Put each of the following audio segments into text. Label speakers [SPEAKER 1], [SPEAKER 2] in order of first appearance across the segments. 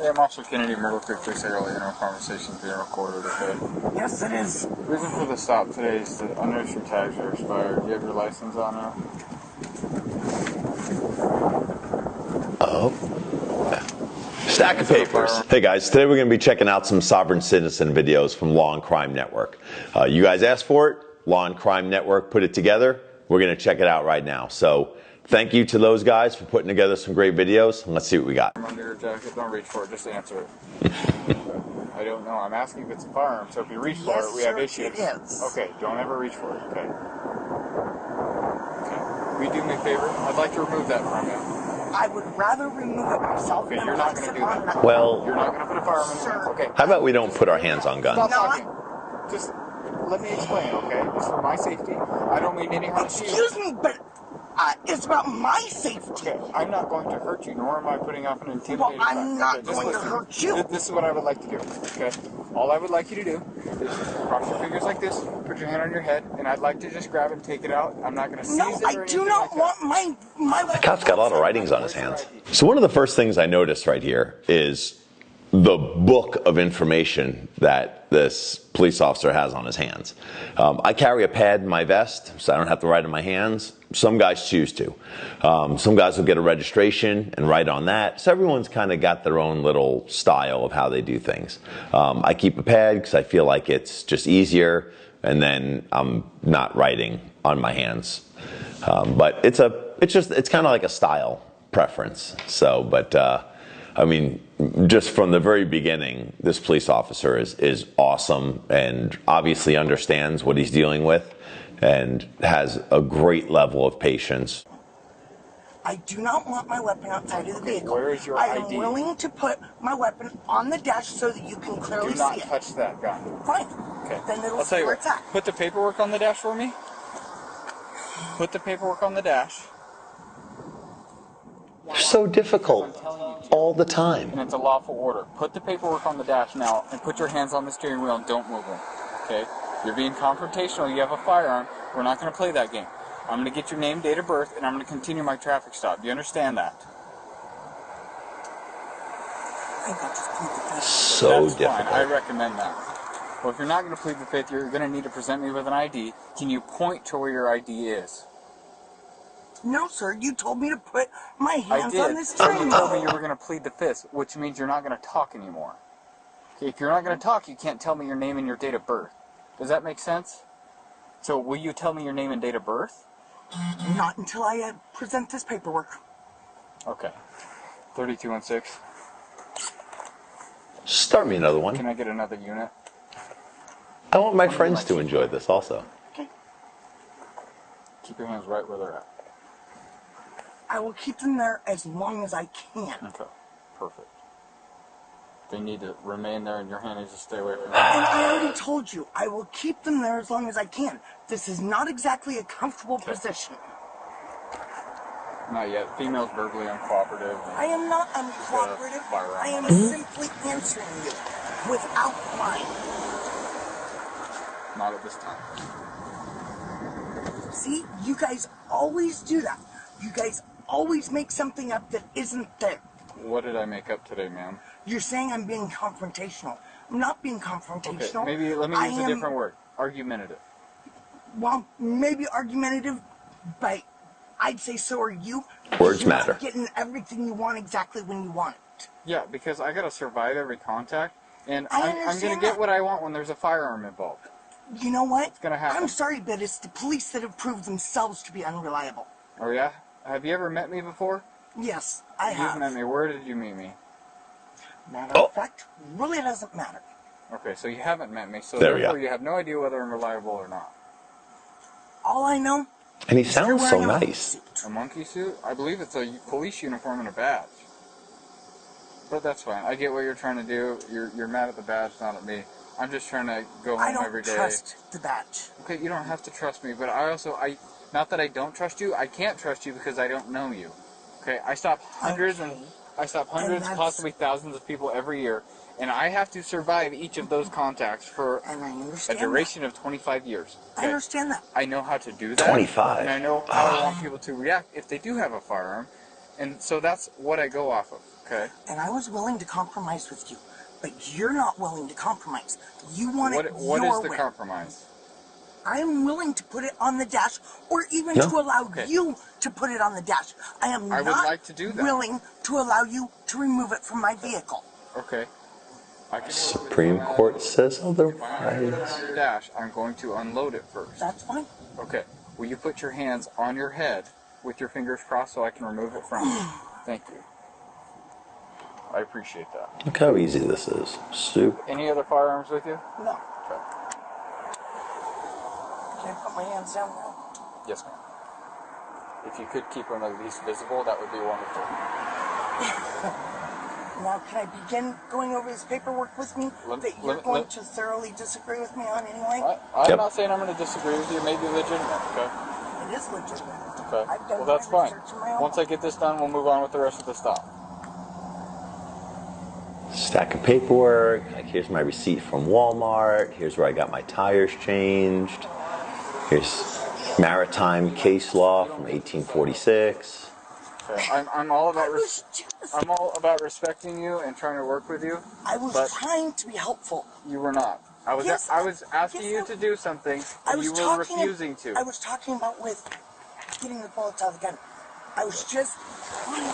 [SPEAKER 1] Hey, I'm Officer Kennedy. Real quickly say earlier, conversation's being recorded, okay?
[SPEAKER 2] Yes, it is.
[SPEAKER 1] The reason for the stop today is that unregistered tags are expired. Do you have your license on now?
[SPEAKER 3] Oh. Stack of papers. Hey guys, today we're going to be checking out some sovereign citizen videos from Law and Crime Network. You guys asked for it. Law and Crime Network put it together. We're going to check it out right now. So thank you to those guys for putting together some great videos. Let's see what we got.
[SPEAKER 1] Under your jacket, don't reach for it. Just answer it. I don't know. I'm asking if it's a firearm. So if you reach for it, we have issues.
[SPEAKER 2] It is.
[SPEAKER 1] Okay, don't ever reach for it. Okay. Will you do me a favor? I'd like to remove that from you.
[SPEAKER 2] I would rather remove it myself.
[SPEAKER 1] Okay, you're not going to do that.
[SPEAKER 3] Well,
[SPEAKER 1] you're not going to put a firearm in it. Okay.
[SPEAKER 3] How about we don't put our hands on guns?
[SPEAKER 1] Stop talking. Just let me explain, okay? This is for my safety. I don't mean any harm to you.
[SPEAKER 2] Excuse me, but it's about my safety.
[SPEAKER 1] Okay, I'm not going to hurt you, nor am I putting off an intimidating
[SPEAKER 2] Well, I'm not going to hurt you.
[SPEAKER 1] This is what I would like to do, okay? All I would like you to do is cross your fingers like this, put your hand on your head, and I'd like to just grab it and take it out. I'm not going to seize it or anything.
[SPEAKER 2] No, I do not want my
[SPEAKER 3] The cop's got a lot of writings on his hands. So one of the first things I noticed right here is the book of information that this police officer has on his hands. I carry a pad in my vest, so I don't have to write in my hands. Some guys choose to. Some guys will get a registration and write on that. So everyone's kind of got their own little style of how they do things. I keep a pad because I feel like it's just easier, and then I'm not writing on my hands. But it's kind of like a style preference. So, but I mean, just from the very beginning, this police officer is awesome and obviously understands what he's dealing with and has a great level of patience.
[SPEAKER 2] I do not want my weapon outside of the vehicle.
[SPEAKER 1] Where is your
[SPEAKER 2] I am
[SPEAKER 1] ID?
[SPEAKER 2] willing to put my weapon on the dash so that you can clearly see it.
[SPEAKER 1] Do not touch that gun.
[SPEAKER 2] Fine.
[SPEAKER 1] Okay.
[SPEAKER 2] Then it'll
[SPEAKER 1] I'll
[SPEAKER 2] see
[SPEAKER 1] tell you
[SPEAKER 2] where
[SPEAKER 1] what,
[SPEAKER 2] it's at.
[SPEAKER 1] put the paperwork on the dash for me. Put the paperwork on the dash.
[SPEAKER 3] They're so difficult all the time.
[SPEAKER 1] And it's a lawful order. Put the paperwork on the dash now and put your hands on the steering wheel and don't move them. Okay? You're being confrontational. You have a firearm. We're not going to play that game. I'm going to get your name, date of birth, and I'm going to continue my traffic stop. Do you understand that?
[SPEAKER 3] So
[SPEAKER 1] That's
[SPEAKER 3] difficult.
[SPEAKER 1] fine. I recommend that. Well, if you're not going to plead the fifth, you're going to need to present me with an ID. Can you point to where your ID is?
[SPEAKER 2] No, sir. You told me to put my hands on this
[SPEAKER 1] So
[SPEAKER 2] steering
[SPEAKER 1] you
[SPEAKER 2] wheel.
[SPEAKER 1] told me you were going to plead the fifth, which means you're not going to talk anymore. Okay, if you're not going to talk, you can't tell me your name and your date of birth. Does that make sense? So will you tell me your name and date of birth?
[SPEAKER 2] Not until I present this paperwork.
[SPEAKER 1] Okay. 3216.
[SPEAKER 3] Start me another one.
[SPEAKER 1] Can I get another unit?
[SPEAKER 3] I want my friends to enjoy this also.
[SPEAKER 2] Okay.
[SPEAKER 1] Keep your hands right where they're at.
[SPEAKER 2] I will keep them there as long as I can.
[SPEAKER 1] Okay. Perfect. They need to remain there and your hand needs to stay away from them.
[SPEAKER 2] And I already told you, I will keep them there as long as I can. This is not exactly a comfortable position.
[SPEAKER 1] Not yet. Female's verbally uncooperative.
[SPEAKER 2] I am not uncooperative. I am simply answering you without lying.
[SPEAKER 1] Not at this time.
[SPEAKER 2] See, you guys always do that. You guys always make something up that isn't there.
[SPEAKER 1] What did I make up today, ma'am?
[SPEAKER 2] You're saying I'm being confrontational. I'm not being confrontational.
[SPEAKER 1] Okay, maybe let me use a different word. Argumentative.
[SPEAKER 2] Well, maybe argumentative, but I'd say so are you.
[SPEAKER 3] Words
[SPEAKER 2] You're not
[SPEAKER 3] matter.
[SPEAKER 2] getting everything you want exactly when you want it.
[SPEAKER 1] Yeah, because I gotta survive every contact, and
[SPEAKER 2] I
[SPEAKER 1] I'm gonna
[SPEAKER 2] understand
[SPEAKER 1] get
[SPEAKER 2] that.
[SPEAKER 1] what I want when there's a firearm involved.
[SPEAKER 2] You know what?
[SPEAKER 1] It's gonna happen.
[SPEAKER 2] I'm sorry, but it's the police that have proved themselves to be unreliable.
[SPEAKER 1] Oh yeah? Have you ever met me before?
[SPEAKER 2] Yes, I
[SPEAKER 1] You've
[SPEAKER 2] have.
[SPEAKER 1] met me. Where did you meet me?
[SPEAKER 2] Matter of fact, really doesn't matter.
[SPEAKER 1] Okay, so you haven't met me, so
[SPEAKER 3] There we
[SPEAKER 1] therefore
[SPEAKER 3] go.
[SPEAKER 1] you have no idea whether I'm reliable or not.
[SPEAKER 2] All I know
[SPEAKER 3] And he
[SPEAKER 2] is you're
[SPEAKER 3] sounds so
[SPEAKER 2] wearing a
[SPEAKER 3] nice.
[SPEAKER 2] suit.
[SPEAKER 1] A monkey suit? I believe it's a police uniform and a badge. But that's fine. I get what you're trying to do. You're mad at the badge, not at me. I'm just trying to go
[SPEAKER 2] I
[SPEAKER 1] home every
[SPEAKER 2] don't
[SPEAKER 1] day.
[SPEAKER 2] trust the badge.
[SPEAKER 1] Okay, you don't have to trust me, but not that I don't trust you, I can't trust you because I don't know you. Okay, I stop hundreds
[SPEAKER 2] Okay. that's-
[SPEAKER 1] possibly thousands of people every year, and I have to survive each of those contacts for
[SPEAKER 2] And I
[SPEAKER 1] a
[SPEAKER 2] understand
[SPEAKER 1] duration of 25 years.
[SPEAKER 2] that. I understand that.
[SPEAKER 1] I know how to do that.
[SPEAKER 3] 25.
[SPEAKER 1] And I know how I want people to react if they do have a firearm, and so that's what I go off of. Okay.
[SPEAKER 2] And I was willing to compromise with you, but you're not willing to compromise. You want it
[SPEAKER 1] What
[SPEAKER 2] your
[SPEAKER 1] is the
[SPEAKER 2] way.
[SPEAKER 1] compromise?
[SPEAKER 2] I am willing to put it on the dash, or even
[SPEAKER 3] No.
[SPEAKER 2] to allow
[SPEAKER 1] Okay.
[SPEAKER 2] you to put it on the dash. I
[SPEAKER 1] would
[SPEAKER 2] not
[SPEAKER 1] like to do that.
[SPEAKER 2] willing to allow you to remove it from my vehicle.
[SPEAKER 1] Okay. I can work with
[SPEAKER 3] Supreme
[SPEAKER 1] you on
[SPEAKER 3] Court
[SPEAKER 1] that.
[SPEAKER 3] says
[SPEAKER 1] If I'm going to put it
[SPEAKER 3] otherwise.
[SPEAKER 1] on your dash, I'm going to unload it first.
[SPEAKER 2] That's fine.
[SPEAKER 1] Okay. Will you put your hands on your head with your fingers crossed so I can remove it from you? Thank you. I appreciate that.
[SPEAKER 3] Look how easy this is. Sloup.
[SPEAKER 1] Any other firearms with you?
[SPEAKER 2] No.
[SPEAKER 1] Okay.
[SPEAKER 2] Can I put my hands down now?
[SPEAKER 1] Yes, ma'am. If you could keep them at least visible, that would be wonderful.
[SPEAKER 2] Now, can I begin going over this paperwork with me that you're going to thoroughly disagree with me on anyway?
[SPEAKER 1] I'm not saying I'm going to disagree with you. It may be legitimate, okay?
[SPEAKER 2] It is legitimate.
[SPEAKER 1] Okay.
[SPEAKER 2] I've done
[SPEAKER 1] Well, that's
[SPEAKER 2] my
[SPEAKER 1] fine.
[SPEAKER 2] research on my own.
[SPEAKER 1] Once I get this done, we'll move on with the rest of the stop.
[SPEAKER 3] Stack of paperwork. Like, here's my receipt from Walmart. Here's where I got my tires changed. Here's maritime case law from 1846.
[SPEAKER 1] Okay. I'm all about respecting you and trying to work with you.
[SPEAKER 2] I was trying to be helpful.
[SPEAKER 1] You were not. I was asking you to do something, and you were refusing to.
[SPEAKER 2] I was talking about with getting the bullets out of the gun. I was just trying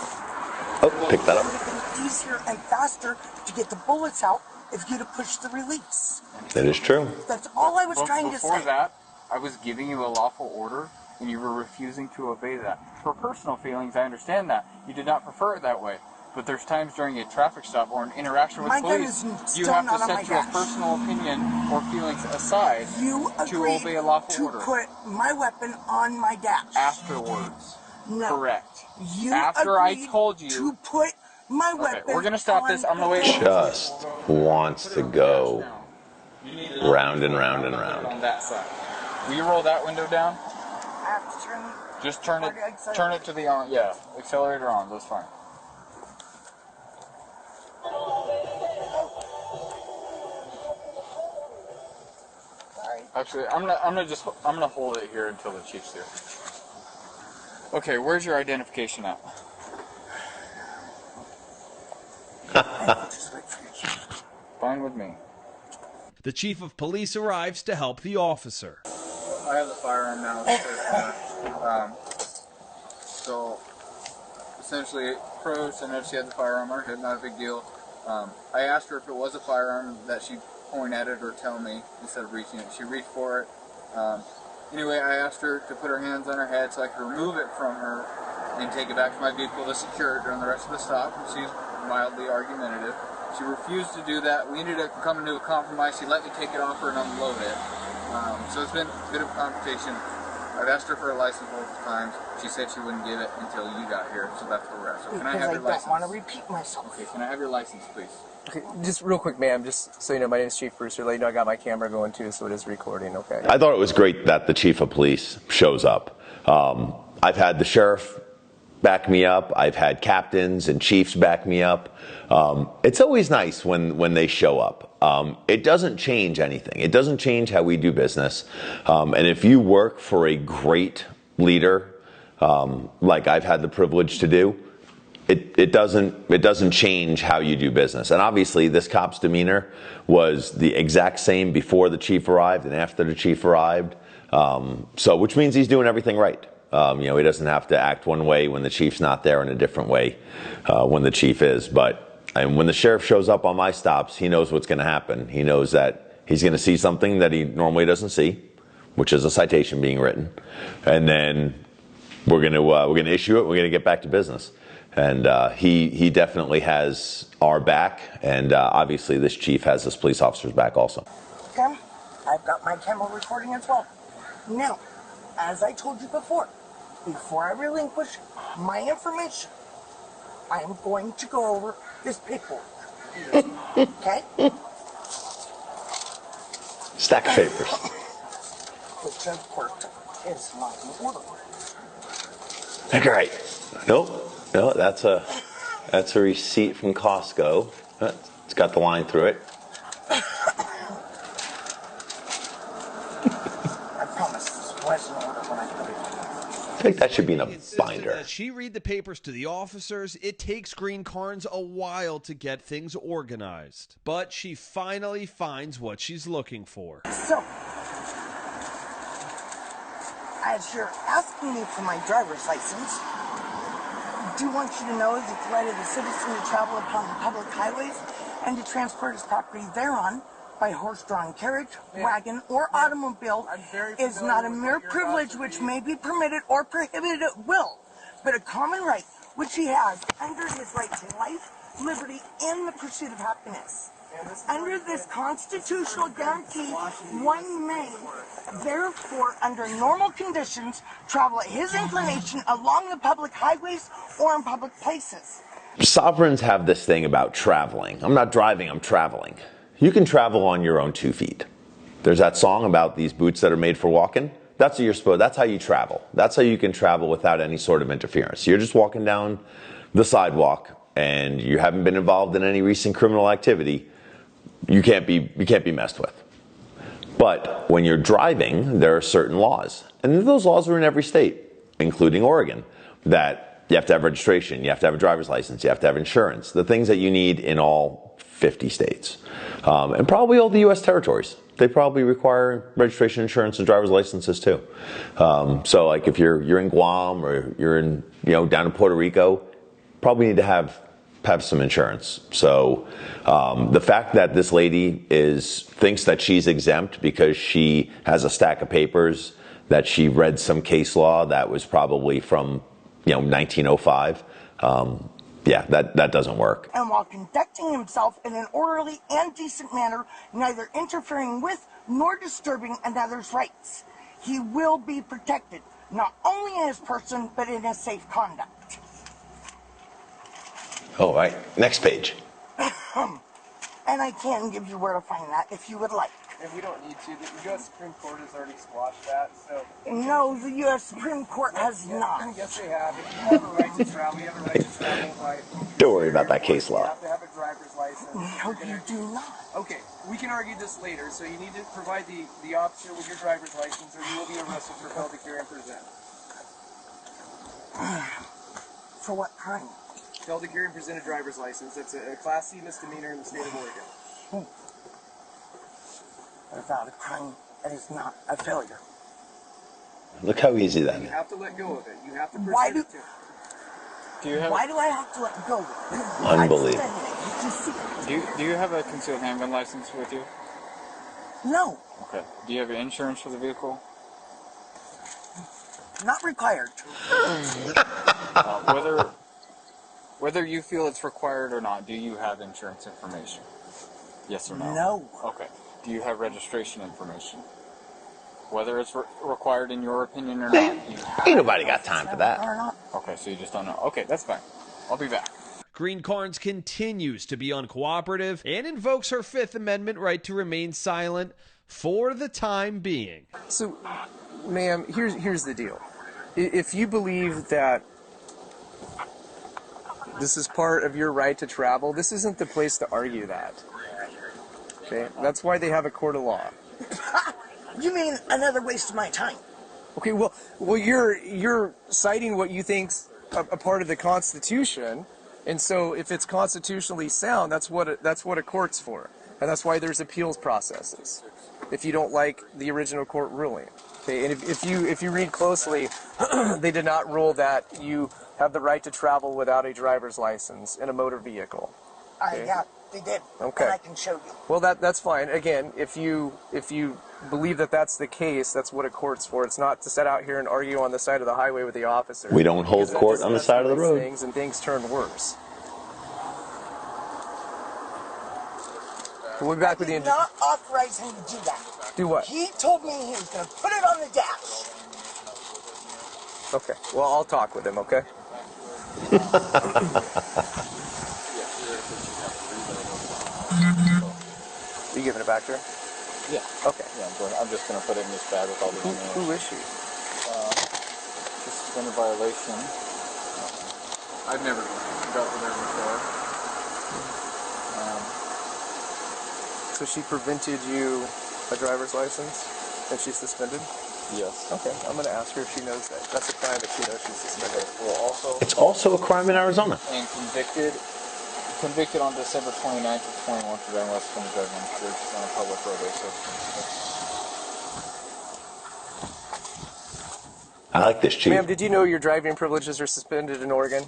[SPEAKER 3] Pick that
[SPEAKER 2] it
[SPEAKER 3] up.
[SPEAKER 2] would have been easier and faster to get the bullets out if you'd have pushed the release.
[SPEAKER 3] That is true.
[SPEAKER 2] That's all I was trying to say.
[SPEAKER 1] Before that, I was giving you a lawful order, and you were refusing to obey that. For personal feelings, I understand that. You did not prefer it that way. But there's times during a traffic stop or an interaction with
[SPEAKER 2] My gun
[SPEAKER 1] police,
[SPEAKER 2] is
[SPEAKER 1] you
[SPEAKER 2] still
[SPEAKER 1] have to
[SPEAKER 2] not on my
[SPEAKER 1] set your
[SPEAKER 2] dash.
[SPEAKER 1] personal opinion or feelings aside
[SPEAKER 2] You
[SPEAKER 1] to
[SPEAKER 2] agreed
[SPEAKER 1] obey a lawful
[SPEAKER 2] to
[SPEAKER 1] order.
[SPEAKER 2] put my weapon on my dash.
[SPEAKER 1] Afterwards.
[SPEAKER 2] No.
[SPEAKER 1] Correct.
[SPEAKER 2] You
[SPEAKER 1] After I
[SPEAKER 2] agreed
[SPEAKER 1] told you.
[SPEAKER 2] to put my weapon.
[SPEAKER 1] Okay, we're going to stop this. I'm going to wait.
[SPEAKER 3] Just wants to go round and round and round.
[SPEAKER 1] On that side. Will you roll that window down?
[SPEAKER 2] I have to turn.
[SPEAKER 1] Just turn it to the on. Yeah, accelerator on. That's fine.
[SPEAKER 2] Sorry.
[SPEAKER 1] Actually, I'm gonna hold it here until the chief's here. Okay, where's your identification at?
[SPEAKER 2] Just wait for your cue.
[SPEAKER 1] Fine with me.
[SPEAKER 4] The chief of police arrives to help the officer.
[SPEAKER 1] I have the firearm now. So essentially, approached. I noticed she had the firearm on her head. Not a big deal. I asked her if it was a firearm that she'd point at it or tell me instead of reaching it. She reached for it. Anyway, I asked her to put her hands on her head so I could remove it from her and take it back to my vehicle to secure it during the rest of the stop. She's mildly argumentative. She refused to do that. We ended up coming to a compromise. She let me take it off her and unload it. So it's been a bit of a confrontation. I've asked her for a license multiple times. She said she wouldn't give it until you got here, so that's where we're at. So can I have your license?
[SPEAKER 2] Because I don't want to repeat myself.
[SPEAKER 1] Okay, can I have your license, please?
[SPEAKER 5] Okay, just real quick, ma'am, just so you know, my name is Chief Brewster. Let you know I got my camera going too, so it is recording, okay?
[SPEAKER 3] I thought it was great that the chief of police shows up. I've had the sheriff back me up. I've had captains and chiefs back me up. It's always nice when they show up. It doesn't change anything. It doesn't change how we do business. And if you work for a great leader, like I've had the privilege to do, it doesn't change how you do business. And obviously this cop's demeanor was the exact same before the chief arrived and after the chief arrived. So which means he's doing everything right. He doesn't have to act one way when the chief's not there and a different way when the chief is. And when the sheriff shows up on my stops, he knows what's going to happen. He knows that he's going to see something that he normally doesn't see, which is a citation being written. And then we're going to issue it. We're going to get back to business. And he definitely has our back. And obviously this chief has this police officer's back also.
[SPEAKER 2] Okay? I've got my camera recording as well. Now, as I told you before I relinquish my information, I am going to go over this paperwork. Okay?
[SPEAKER 3] Stack of papers.
[SPEAKER 2] Which of course is not in order.
[SPEAKER 3] Great. No, that's a receipt from Costco. It's got the line through it.
[SPEAKER 2] I promise this was in order when I put it in.
[SPEAKER 3] I think that should be in a
[SPEAKER 4] Insisted
[SPEAKER 3] binder.
[SPEAKER 4] that she read the papers to the officers. It takes Green Carnes a while to get things organized, but she finally finds what she's looking for.
[SPEAKER 2] So, as you're asking me for my driver's license, I do want you to know is it's the right of the citizen to travel upon the public highways and to transport his property thereon by horse-drawn carriage, wagon, or automobile is not a mere privilege which may be permitted or prohibited at will, but a common right which he has under his right to life, liberty, and the pursuit of happiness. Under this constitutional guarantee, one may, therefore, under normal conditions, travel at his inclination along the public highways or in public places.
[SPEAKER 3] Sovereigns have this thing about traveling. I'm not driving, I'm traveling. You can travel on your own 2 feet. There's that song about these boots that are made for walking. That's what you're supposed. That's how you travel. That's how you can travel without any sort of interference. You're just walking down the sidewalk and you haven't been involved in any recent criminal activity. You can't be messed with. But when you're driving, there are certain laws. And those laws are in every state, including Oregon, that you have to have registration, you have to have a driver's license, you have to have insurance, the things that you need in all 50 states. And probably all the U.S. territories. They probably require registration, insurance, and driver's licenses too. So like if you're in Guam or you're in, down in Puerto Rico, probably need to have some insurance. So the fact that this lady thinks that she's exempt because she has a stack of papers that she read some case law that was probably from 1905. That doesn't work.
[SPEAKER 2] And while conducting himself in an orderly and decent manner, neither interfering with nor disturbing another's rights, he will be protected, not only in his person, but in his safe conduct.
[SPEAKER 3] All right, next page.
[SPEAKER 2] And I can give you where to find that if you would like.
[SPEAKER 5] And we don't need to. The U.S. Supreme Court has already squashed that, so...
[SPEAKER 2] No, the U.S. Supreme Court has not.
[SPEAKER 5] Yes, they have. If you have a right to travel, you have a right to travel by...
[SPEAKER 3] Don't worry about that case law.
[SPEAKER 5] You have to have a driver's license.
[SPEAKER 2] No, you do not.
[SPEAKER 5] Okay, we can argue this later, so you need to provide the officer with your driver's license or you will be arrested for failure to carry and present.
[SPEAKER 2] For what crime?
[SPEAKER 5] Failure to carry and present a driver's license. That's a Class C misdemeanor in the state of Oregon.
[SPEAKER 2] Without a crime, it is not a failure.
[SPEAKER 3] Look how easy that
[SPEAKER 5] You
[SPEAKER 3] is.
[SPEAKER 5] have to let go of it. You have to
[SPEAKER 2] Why
[SPEAKER 5] present
[SPEAKER 2] do-
[SPEAKER 5] it to
[SPEAKER 1] Do you have
[SPEAKER 2] Why do I have to let go of it?
[SPEAKER 3] Unbelievable.
[SPEAKER 2] I said it. You see?
[SPEAKER 1] do you have a concealed handgun license with you?
[SPEAKER 2] No,
[SPEAKER 1] Okay. Do you have insurance for the vehicle?
[SPEAKER 2] not required.
[SPEAKER 1] Whether you feel it's required or not, do you have insurance information? Yes or no?
[SPEAKER 2] No.
[SPEAKER 1] Okay. Do you have registration information? Whether it's required in your opinion or not, you have.
[SPEAKER 3] Ain't nobody got time for that.
[SPEAKER 2] Or not.
[SPEAKER 1] Okay, so you just don't know. Okay, that's fine. I'll be back.
[SPEAKER 4] Green Carnes continues to be uncooperative and invokes her Fifth Amendment right to remain silent for the time being.
[SPEAKER 5] So, ma'am, here's the deal. If you believe that this is part of your right to travel, this isn't the place to argue that. Okay? That's why they have a court of law.
[SPEAKER 2] You mean another waste of my time?
[SPEAKER 5] Okay, well, you're citing what you think's a part of the Constitution, and so if it's constitutionally sound, that's what a court's for, and that's why there's appeals processes. If you don't like the original court ruling, okay, and if you read closely, they did not rule that you have the right to travel without a driver's license in a motor vehicle.
[SPEAKER 2] Yeah, they did.
[SPEAKER 5] Okay.
[SPEAKER 2] And I can show you.
[SPEAKER 5] Well, that's fine. Again, if you believe that that's the case, that's what a court's for. It's not to sit out here and argue on the side of the highway with the officer.
[SPEAKER 3] We don't hold
[SPEAKER 5] Because that
[SPEAKER 3] court on the
[SPEAKER 5] just
[SPEAKER 3] side of the
[SPEAKER 5] escalates
[SPEAKER 3] road.
[SPEAKER 5] Things and things turn worse. We'll be back with
[SPEAKER 2] I
[SPEAKER 5] the
[SPEAKER 2] did not authorize him to do that.
[SPEAKER 5] Do what?
[SPEAKER 2] He told me he was going to put it on the dash.
[SPEAKER 5] Okay. Well, I'll talk with him. Okay. You giving it back to her?
[SPEAKER 1] Yeah.
[SPEAKER 5] Okay.
[SPEAKER 1] Yeah, I'm just going to put it in this bag with all the
[SPEAKER 5] Who is she?
[SPEAKER 1] This has been a violation. I've never dealt with her before.
[SPEAKER 5] So she prevented you a driver's license, and she's suspended?
[SPEAKER 1] Yes.
[SPEAKER 5] Okay, I'm going to ask her if she knows that. That's a crime if she knows she's suspended.
[SPEAKER 1] Well, also,
[SPEAKER 3] It's also a crime in Arizona.
[SPEAKER 1] and convicted on December 29th of 21 for driving less than driving on the streets on a public roadway system.
[SPEAKER 3] I like this, Chief.
[SPEAKER 5] Ma'am, did you know your driving privileges are suspended in Oregon?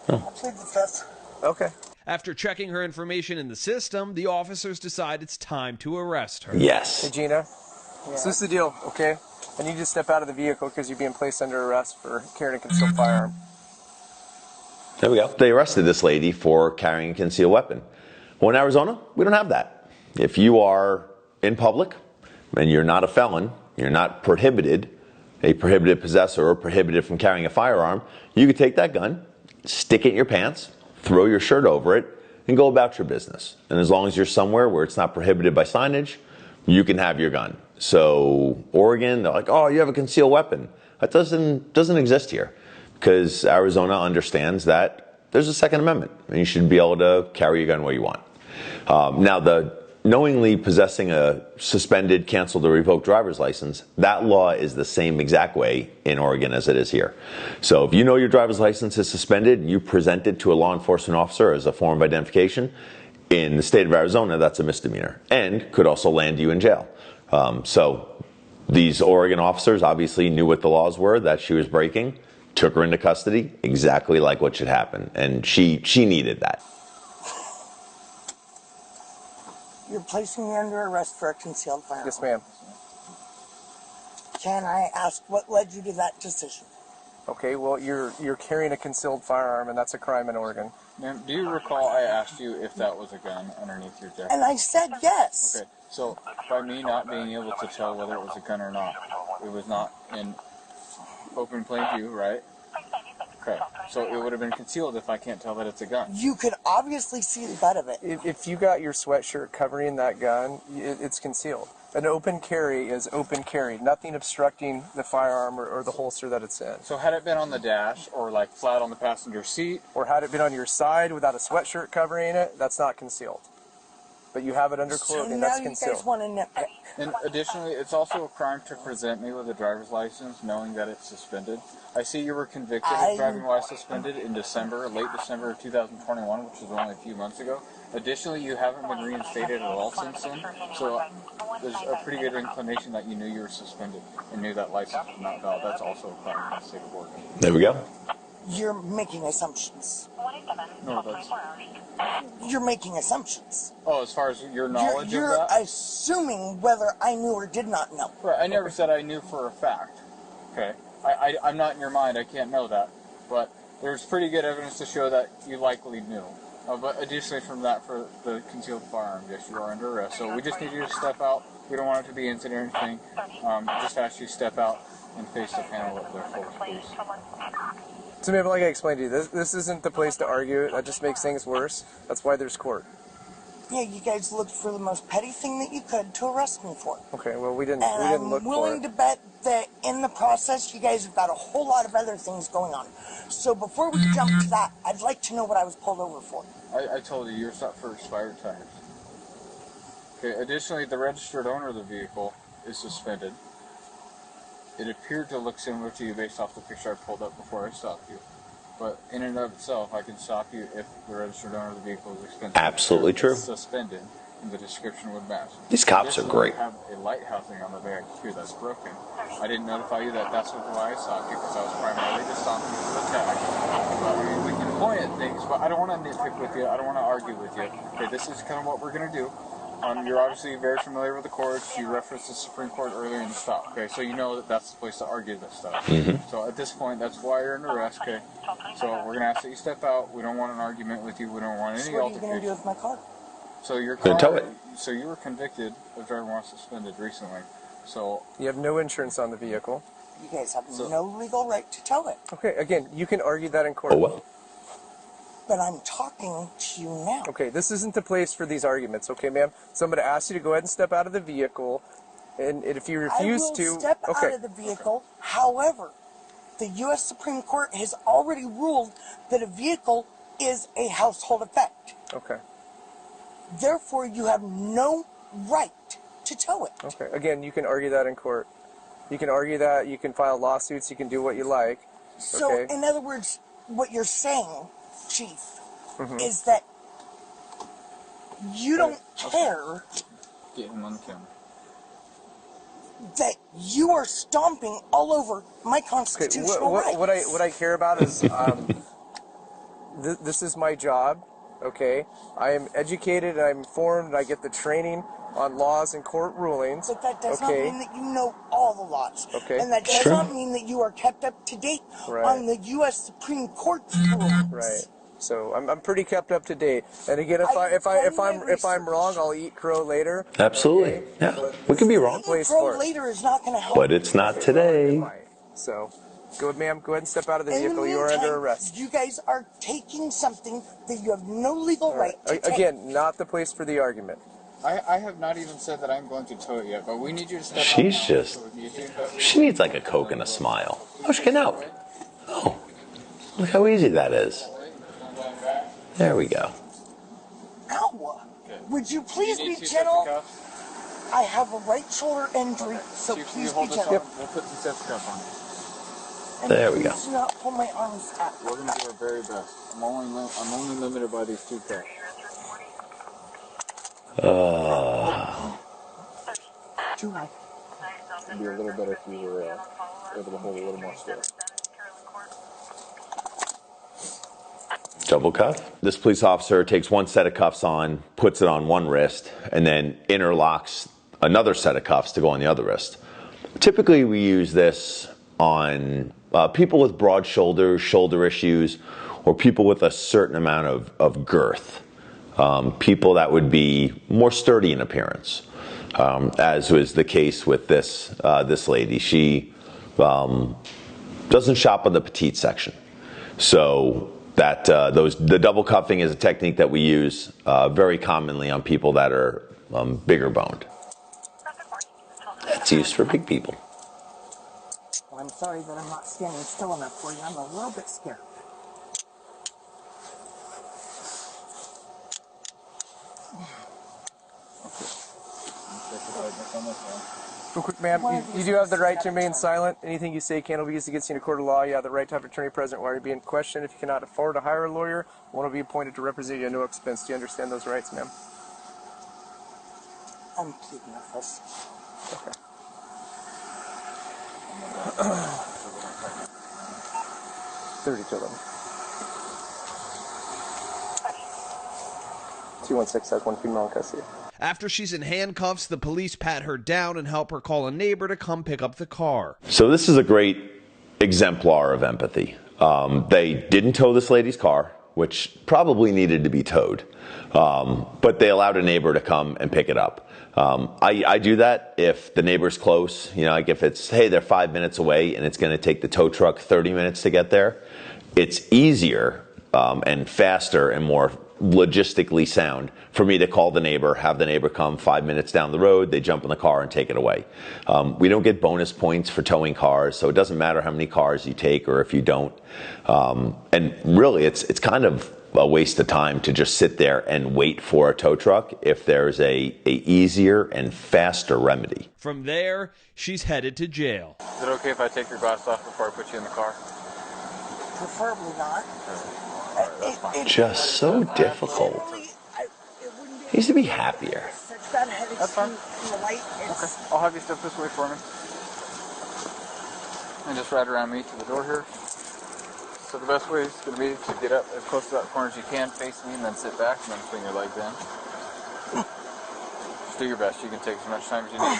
[SPEAKER 2] I plead the fifth.
[SPEAKER 5] Okay.
[SPEAKER 4] After checking her information in the system, the officers decide it's time to arrest her.
[SPEAKER 5] Hey,
[SPEAKER 3] Yes.
[SPEAKER 5] Gina. So this is the deal, okay? I need you to step out of the vehicle because you're being placed under arrest for carrying a concealed firearm.
[SPEAKER 3] There we go. They arrested this lady for carrying a concealed weapon. Well, in Arizona, we don't have that. If you are in public and you're not a felon, you're not prohibited, a prohibited possessor or prohibited from carrying a firearm, you could take that gun, stick it in your pants, throw your shirt over it, and go about your business. And as long as you're somewhere where it's not prohibited by signage, you can have your gun. So Oregon, they're like, oh, you have a concealed weapon. That doesn't exist here because Arizona understands that there's a Second Amendment and you should be able to carry your gun where you want. Now, the knowingly possessing a suspended, canceled, or revoked driver's license, that law is the same exact way in Oregon as it is here. So if you know your driver's license is suspended and you present it to a law enforcement officer as a form of identification, in the state of Arizona, that's a misdemeanor and could also land you in jail. So these Oregon officers obviously knew what the laws were that she was breaking, took her into custody, exactly like what should happen. And she needed that.
[SPEAKER 2] You're placing me under arrest for a concealed firearm.
[SPEAKER 5] Yes, ma'am.
[SPEAKER 2] Can I ask what led you to that decision?
[SPEAKER 5] Okay, well, you're carrying a concealed firearm, and that's a crime in Oregon.
[SPEAKER 1] Ma'am, do you recall I asked you if that was a gun underneath your jacket?
[SPEAKER 2] And I said yes.
[SPEAKER 1] Okay, so by me not being able to tell whether it was a gun or not, it was not in open plain view, right? Okay, so it would have been concealed if I can't tell that it's a gun.
[SPEAKER 2] You could obviously see the butt of it.
[SPEAKER 5] If you got your sweatshirt covering that gun, it's concealed. An open carry is open carry, nothing obstructing the firearm or the holster that it's in.
[SPEAKER 1] So had it been on the dash or like flat on the passenger seat,
[SPEAKER 5] Or had it been on your side without a sweatshirt covering it, that's not concealed. But you have it under
[SPEAKER 2] So
[SPEAKER 5] clothing,
[SPEAKER 2] now
[SPEAKER 5] that's
[SPEAKER 2] you
[SPEAKER 5] concealed.
[SPEAKER 2] guys want to nitpick.
[SPEAKER 1] and additionally, it's also a crime to present me with a driver's license knowing that it's suspended. I see you were convicted of driving while suspended in December, late December of 2021, which was only a few months ago. Additionally, you haven't been reinstated at all since then, so there's a pretty good inclination that you knew you were suspended and knew that license was not valid. That's also a crime in the state of Oregon.
[SPEAKER 3] There we go.
[SPEAKER 2] You're making assumptions.
[SPEAKER 1] No, that's...
[SPEAKER 2] You're making assumptions.
[SPEAKER 1] Oh, as far as your knowledge
[SPEAKER 2] You're
[SPEAKER 1] of that?
[SPEAKER 2] assuming whether I knew or did not know.
[SPEAKER 1] Right, I never said I knew for a fact. Okay, I'm not in your mind, I can't know that. But there's pretty good evidence to show that you likely knew. But additionally from that, for the concealed firearm, yes, you are under arrest. So we just need you to step out. We don't want it to be incident or anything. Just ask you to step out and face the panel of the force, please.
[SPEAKER 5] So, maybe like I explained to you, this isn't the place to argue. That just makes things worse. That's why there's court.
[SPEAKER 2] Yeah, you guys looked for the most petty thing that you could to arrest me for.
[SPEAKER 5] Okay, well, we didn't
[SPEAKER 2] And
[SPEAKER 5] look
[SPEAKER 2] I'm
[SPEAKER 5] for
[SPEAKER 2] willing
[SPEAKER 5] it.
[SPEAKER 2] to bet that in the process, you guys have got a whole lot of other things going on. So before we jump to that, I'd like to know what I was pulled over for.
[SPEAKER 1] I told you, you're stopped for expired tires. Okay, additionally, the registered owner of the vehicle is suspended. It appeared to look similar to you based off the picture I pulled up before I stopped you. But in and of itself, I can stop you if the registered owner of the vehicle is expensive.
[SPEAKER 3] Absolutely true.
[SPEAKER 1] Suspended, and the description would match.
[SPEAKER 3] These cops are great.
[SPEAKER 1] I have a light housing on the back here that's broken. I didn't notify you that that's why I stopped you, because I was primarily just stopping you for the tag. But, I mean, we can point at things, but I don't want to nitpick with you. I don't want to argue with you. Okay, this is kind of what we're going to do. You're obviously very familiar with the courts. You referenced the Supreme Court earlier in the stop, okay? So you know that that's the place to argue this stuff.
[SPEAKER 3] Mm-hmm.
[SPEAKER 1] So at this point, that's why you're under arrest, okay? So we're going to ask that you step out. We don't want an argument with you. We don't want any
[SPEAKER 2] So what are you going to do
[SPEAKER 1] altercation.
[SPEAKER 2] with my car?
[SPEAKER 1] So your
[SPEAKER 3] Gonna tow
[SPEAKER 1] car,
[SPEAKER 3] it.
[SPEAKER 1] so you were convicted of driving while suspended recently. So
[SPEAKER 5] You have no insurance on the vehicle.
[SPEAKER 2] You guys have no legal right to tow it.
[SPEAKER 5] Okay, again, you can argue that in court.
[SPEAKER 3] Oh, well.
[SPEAKER 2] But I'm talking to you now.
[SPEAKER 5] Okay, this isn't the place for these arguments, okay, ma'am? So I'm going to ask you to go ahead and step out of the vehicle, and if you refuse
[SPEAKER 2] I will
[SPEAKER 5] to...
[SPEAKER 2] step
[SPEAKER 5] okay.
[SPEAKER 2] out of the vehicle. However, the U.S. Supreme Court has already ruled that a vehicle is a household effect.
[SPEAKER 5] Okay.
[SPEAKER 2] Therefore, you have no right to tow it.
[SPEAKER 5] Okay. Again, you can argue that in court. You can argue that. You can file lawsuits. You can do what you like.
[SPEAKER 2] So,
[SPEAKER 5] Okay.
[SPEAKER 2] in other words, what you're saying, Chief, is that you don't care
[SPEAKER 1] Get him on the camera.
[SPEAKER 2] that you are stomping all over my
[SPEAKER 5] Okay.
[SPEAKER 2] constitutional rights.
[SPEAKER 5] What I care about is this is my job. Okay. I am educated. I'm informed. I get the training on laws and court rulings.
[SPEAKER 2] But that does not
[SPEAKER 5] Okay.
[SPEAKER 2] mean that you know all the laws.
[SPEAKER 5] Okay.
[SPEAKER 2] And that does
[SPEAKER 3] Sure.
[SPEAKER 2] not mean that you are kept up to date
[SPEAKER 5] Right.
[SPEAKER 2] on the U.S. Supreme Court's rulings.
[SPEAKER 5] Right. So I'm pretty kept up to date. And again,
[SPEAKER 2] I
[SPEAKER 5] if I'm
[SPEAKER 2] research.
[SPEAKER 5] wrong, I'll eat crow later.
[SPEAKER 3] Absolutely.
[SPEAKER 5] Okay?
[SPEAKER 3] Yeah.
[SPEAKER 5] But
[SPEAKER 3] We could be wrong.
[SPEAKER 5] place
[SPEAKER 2] Pro
[SPEAKER 5] for it.
[SPEAKER 2] later is not going to help.
[SPEAKER 3] But it's not today.
[SPEAKER 5] Right. So, go ahead, ma'am. Go ahead and step out of the
[SPEAKER 2] In the
[SPEAKER 5] vehicle. You are under
[SPEAKER 2] meantime,
[SPEAKER 5] arrest.
[SPEAKER 2] you guys are taking something that you have no legal right to take.
[SPEAKER 5] Again, not the place for the argument.
[SPEAKER 1] I have not even said that I'm going to tow it yet, but we need you to step out.
[SPEAKER 3] She's just, she needs like a Coke and a smile. Oh, she's getting out. Oh, look how easy that is. There we go.
[SPEAKER 2] Ow! Would you please
[SPEAKER 1] You need
[SPEAKER 2] be
[SPEAKER 1] two sets of
[SPEAKER 2] gentle?
[SPEAKER 1] cuffs?
[SPEAKER 2] I have a right shoulder injury, so
[SPEAKER 1] Chief,
[SPEAKER 2] please
[SPEAKER 1] you hold
[SPEAKER 2] be
[SPEAKER 1] this
[SPEAKER 2] gentle.
[SPEAKER 1] on. We'll put some sets of cuffs on.
[SPEAKER 2] And
[SPEAKER 3] There we go.
[SPEAKER 2] please do not pull my arms out.
[SPEAKER 1] We're going to do our very best. I'm only limited by these two cuffs.
[SPEAKER 2] Too high.
[SPEAKER 1] It'd be a little better if you were able to hold a little more still.
[SPEAKER 3] Double cuff. This police officer takes one set of cuffs on, puts it on one wrist, and then interlocks another set of cuffs to go on the other wrist. Typically, we use this on people with broad shoulders, shoulder issues, or people with a certain amount of girth. People that would be more sturdy in appearance, as was the case with this lady. She doesn't shop on the petite section, so that the double cuffing is a technique that we use very commonly on people that are bigger boned. It's used for big people.
[SPEAKER 2] Well, I'm sorry that I'm not standing still enough for you. I'm a little bit scared.
[SPEAKER 5] Real quick, ma'am, you do have the right to remain silent. Anything you say can be used against you in a court of law. You have the right to have an attorney present while you're being questioned. If you cannot afford to hire a lawyer, one will be appointed to represent you at no expense. Do you understand those rights, ma'am?
[SPEAKER 2] I'm keeping a fuss.
[SPEAKER 5] Okay. 30 to them. 216 has one female in custody.
[SPEAKER 4] After she's in handcuffs, the police pat her down and help her call a neighbor to come pick up the car.
[SPEAKER 3] So this is a great exemplar of empathy. They didn't tow this lady's car, which probably needed to be towed, but they allowed a neighbor to come and pick it up. I do that if the neighbor's close, like if it's, hey, they're 5 minutes away and it's going to take the tow truck 30 minutes to get there. It's easier and faster and more logistically sound for me to call the neighbor, have the neighbor come 5 minutes down the road, they jump in the car and take it away. We don't get bonus points for towing cars, so it doesn't matter how many cars you take or if you don't. And really, it's kind of a waste of time to just sit there and wait for a tow truck if there's a easier and faster remedy.
[SPEAKER 4] From there, she's headed to jail.
[SPEAKER 1] Is it okay if I take your glasses off before I put you in the car?
[SPEAKER 2] Preferably not.
[SPEAKER 3] Just so difficult. He needs to be happier.
[SPEAKER 1] That's fine. Okay, I'll have you step this way for me. And just right around me to the door here. So the best way is going to be to get up as close to that corner as you can, face me, and then sit back, and then swing your legs in. Just do your best. You can take as much time as you need.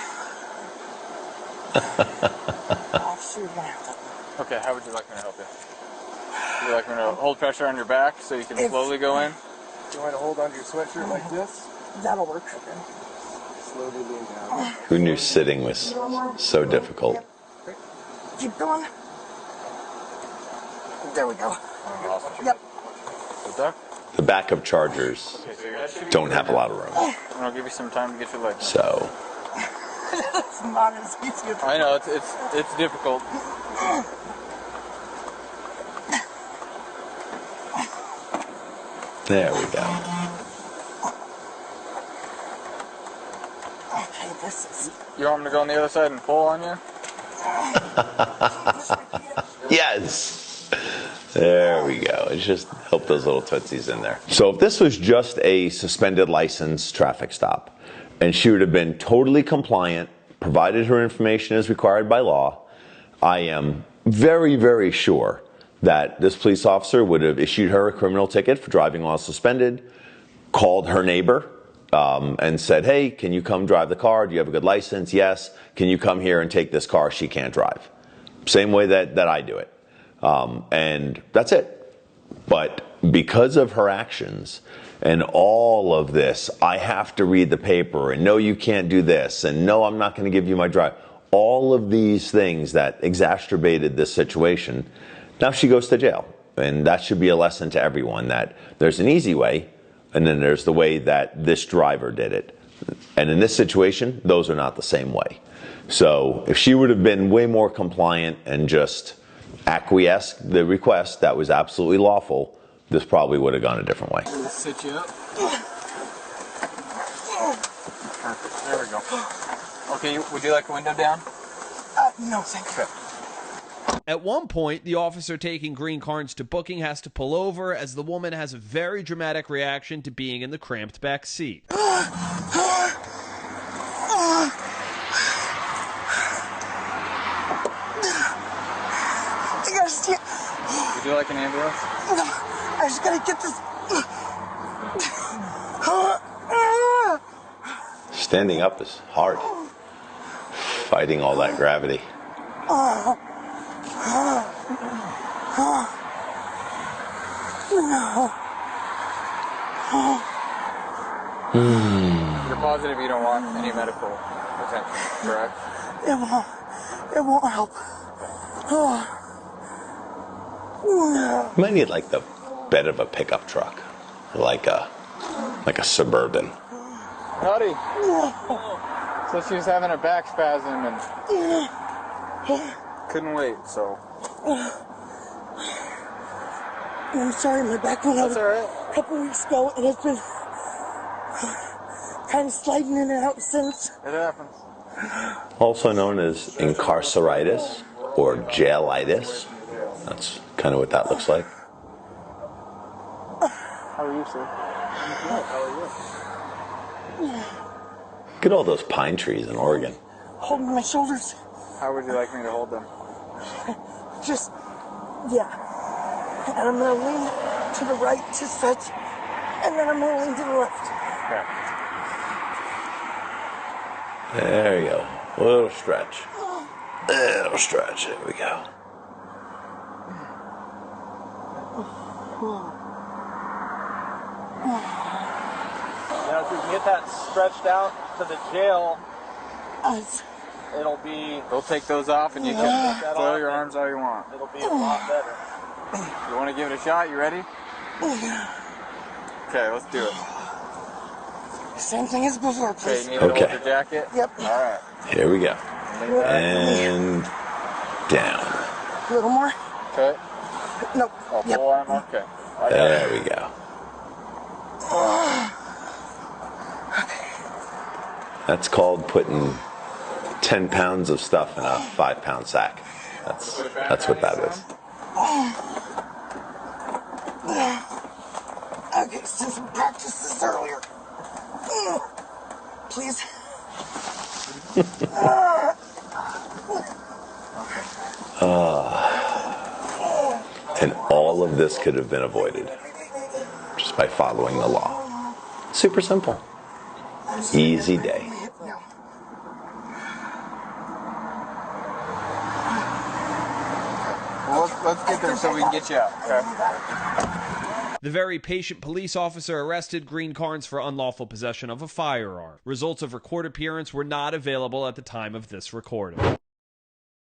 [SPEAKER 1] Okay, how would you like me to help you? Would you like me to hold pressure on your back so you can slowly go in?
[SPEAKER 5] Do you want to hold onto your sweatshirt like this?
[SPEAKER 2] That'll work.
[SPEAKER 5] Okay. Slowly lean down.
[SPEAKER 3] Who knew sitting was so difficult?
[SPEAKER 2] Keep going. There we go.
[SPEAKER 1] Awesome.
[SPEAKER 2] Yep.
[SPEAKER 1] So duck.
[SPEAKER 3] The backup chargers don't have a lot of room.
[SPEAKER 1] And I'll give you some time to get your legs.
[SPEAKER 3] So
[SPEAKER 2] It's not as easy as
[SPEAKER 1] I know it's difficult.
[SPEAKER 3] there we go.
[SPEAKER 2] this is.
[SPEAKER 1] You want me to go on the other side and pull on you?
[SPEAKER 3] Yes. There we go. It's just help those little tootsies in there. So if this was just a suspended license traffic stop, and she would have been totally compliant, provided her information as required by law, I am very, very sure that this police officer would have issued her a criminal ticket for driving while suspended, called her neighbor, and said, hey, can you come drive the car? Do you have a good license? Yes. Can you come here and take this car? She can't drive. Same way that I do it. And that's it. But because of her actions and all of this, I have to read the paper, and no, you can't do this, and no, I'm not going to give you my drive. All of these things that exacerbated this situation, now she goes to jail. And that should be a lesson to everyone that there's an easy way, and then there's the way that this driver did it. And in this situation, those are not the same way. So if she would have been way more compliant and just acquiesced the request that was absolutely lawful, this probably would have gone a different way.
[SPEAKER 1] Let's sit you up. Perfect. There we go. Okay, would you like a window down?
[SPEAKER 2] No, thank you.
[SPEAKER 4] At one point, the officer taking green cards to booking has to pull over as the woman has a very dramatic reaction to being in the cramped back seat.
[SPEAKER 2] You gotta stand.
[SPEAKER 1] Would you like an ambulance?
[SPEAKER 2] No, I just gotta get this.
[SPEAKER 3] Standing up is hard. Fighting all that gravity.
[SPEAKER 1] You're positive you don't want any medical attention, correct?
[SPEAKER 2] It won't help.
[SPEAKER 3] You might need like the bed of a pickup truck, like a Suburban.
[SPEAKER 1] Howdy. So she was having a back spasm and couldn't wait, so.
[SPEAKER 2] I'm sorry, my back went out
[SPEAKER 1] That's all right.
[SPEAKER 2] a couple weeks ago, and it's been kind of sliding in and out since.
[SPEAKER 1] It happens.
[SPEAKER 3] Also known as incarceritis or jailitis. That's kind of what that looks like.
[SPEAKER 1] How are you, sir? How are you?
[SPEAKER 3] Look at all those pine trees in Oregon.
[SPEAKER 2] Holding my shoulders.
[SPEAKER 1] How would you like me to hold them?
[SPEAKER 2] Just, yeah. And I'm going to lean to the right to stretch, and then I'm going to lean to the left.
[SPEAKER 1] Okay.
[SPEAKER 3] There you go. A little stretch. Little stretch. There we go.
[SPEAKER 6] Now, if we can get that stretched out to the jail, it'll be.
[SPEAKER 1] We'll take those off and you can
[SPEAKER 6] that
[SPEAKER 1] flail
[SPEAKER 6] off
[SPEAKER 1] your
[SPEAKER 6] and
[SPEAKER 1] arms all you want.
[SPEAKER 6] It'll be a lot better.
[SPEAKER 1] You want to give it a shot? You ready? Okay, let's do it.
[SPEAKER 2] Same thing as before,
[SPEAKER 1] Okay,
[SPEAKER 2] please.
[SPEAKER 1] you need to
[SPEAKER 3] Okay.
[SPEAKER 1] hold your jacket?
[SPEAKER 2] Yep.
[SPEAKER 1] All right.
[SPEAKER 3] Here we go. And down.
[SPEAKER 2] A little more.
[SPEAKER 1] Okay.
[SPEAKER 2] Nope.
[SPEAKER 1] Oh,
[SPEAKER 2] Yep.
[SPEAKER 1] full arm? Okay. I got it.
[SPEAKER 3] There we go. That's called putting 10 pounds of stuff in a 5-pound sack. That's what that is.
[SPEAKER 2] Okay, since we practiced this earlier. Please.
[SPEAKER 3] And all of this could have been avoided just by following the law. Super simple. Easy day.
[SPEAKER 2] No.
[SPEAKER 1] Well, let's get there so we can get you out. Okay.
[SPEAKER 4] The very patient police officer arrested Green Carnes for unlawful possession of a firearm. Results of her court appearance were not available at the time of this recording.